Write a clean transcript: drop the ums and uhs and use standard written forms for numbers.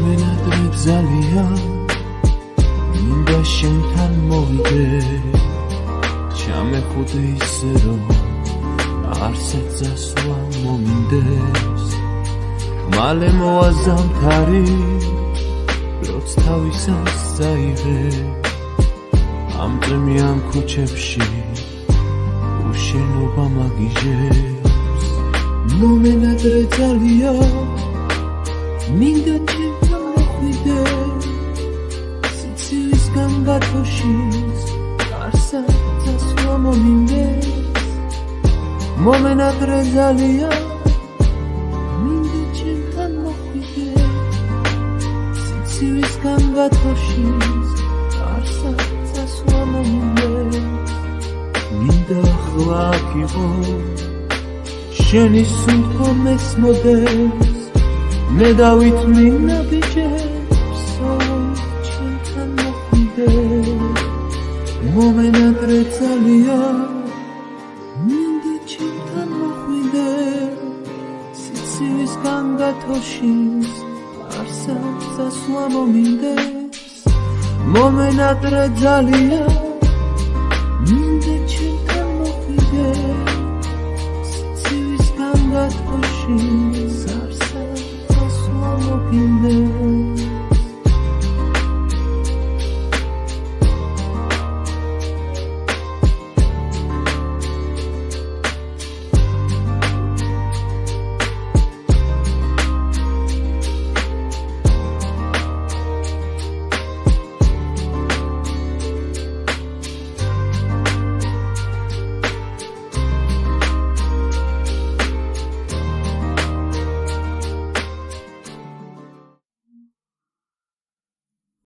მომენადრე ძალიან მინდა შენთან მოვიდე ჩამეხუტე ისე რომ არსად წასვლა მომინდეს მალე მოაზამთარი როც თავისას წაიღე ამ წმიან ქუჩებში უშენობა მაგიჟებს მომენადრე ძალიან მინდა ჩემთან მოხვიდე სიცივისგან გათოშის არსად წასვლა მომინდეს მომენადრე ძალიან მინდა ჩემთან მოხვიდე სიცივისგან გათოშის არსად წასვლა მომინდეს მინდა ახლა აქ იყო შენი სუნთქომეს მოდეს მე დავითმინა ბიჭებს ჩემთან მოხვიდე მომენადრე ძალიან მინდა ჩემთან მოხვიდე სიცივისგან გათოშის არსად წასვლა მომინდეს მომენადრე ძალიან